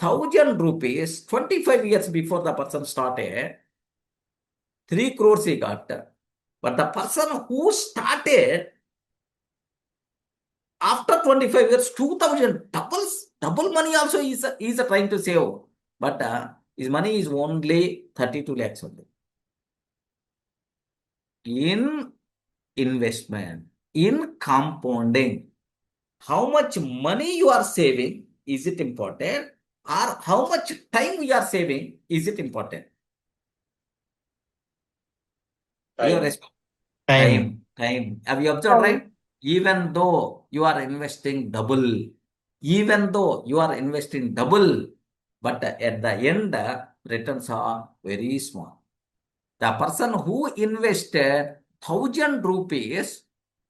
1,000 rupees, 25 years before the person started, 3 crores he got. But the person who started after 25 years, 2,000, double money also is trying to save. But his money is only 32 lakhs only. In investment, in compounding, how much money you are saving, is it important? Or how much time you are saving, is it important? Time. Time. Have you observed, right? Even though you are investing double, but at the end, returns are very small. The person who invested 1,000 rupees,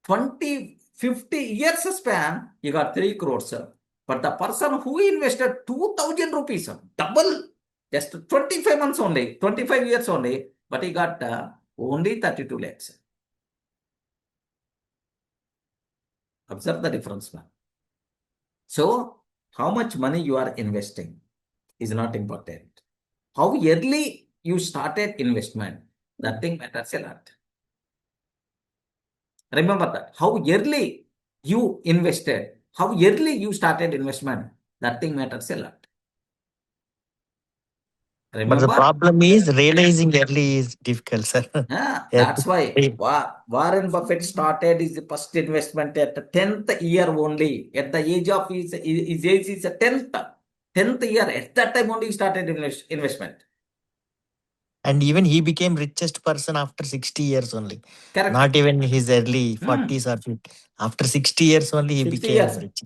50 years span, he got 3 crores. But the person who invested 2,000 rupees, double, just 25 months only, 25 years only, but he got only 32 lakhs. Observe the difference, man. So, how much money you are investing is not important. How early you started investment, that thing matters a lot. Remember that. How early you invested, how early you started investment, that thing matters a lot. But the Remember? problem is realizing early is difficult, sir. That's why Warren Buffett started his first investment at the 10th year only. At the age of his age is a 10th year. At that time only he started investment. And even he became richest person after 60 years only. Correct. Not even his early 40s or 50. After 60 years only he 60 became years. rich.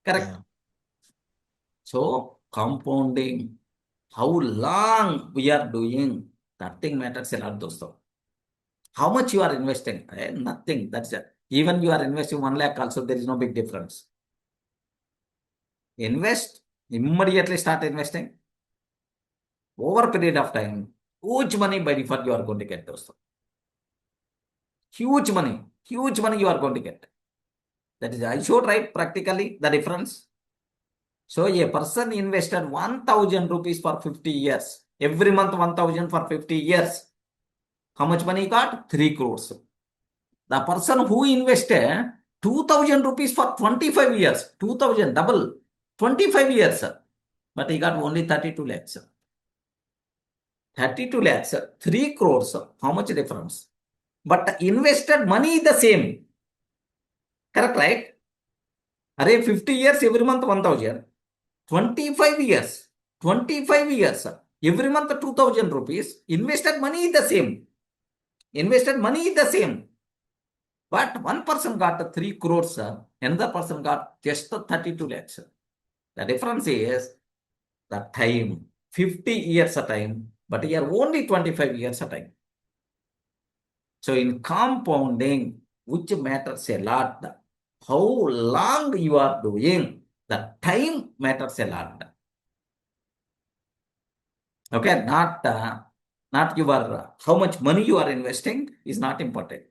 Correct. Yeah. So compounding, how long we are doing, that thing matters a lot, dosto. How much you are investing? Nothing. That's it. Even you are investing 1 lakh also, there is no big difference. Invest, immediately start investing. Over a period of time, huge money by default you are going to get, dosto. Huge money you are going to get. That is, I showed, right, practically the difference. So a person invested 1,000 rupees for 50 years. Every month 1,000 for 50 years. How much money he got? 3 crores. The person who invested 2,000 rupees for 25 years, 2,000 double, 25 years, but he got only 32 lakhs. 32 lakhs, 3 crores. How much difference? But the invested money is the same. Correct, right? Array 50 years, every month 1,000. 25 years, every month 2,000 rupees. Invested money is the same. But one person got 3 crores, another person got just 32 lakhs. The difference is the time, 50 years a time, but here only 25 years a time. So in compounding, which matters a lot, how long you are doing, the time matters a lot. Okay, not your how much money you are investing is not important.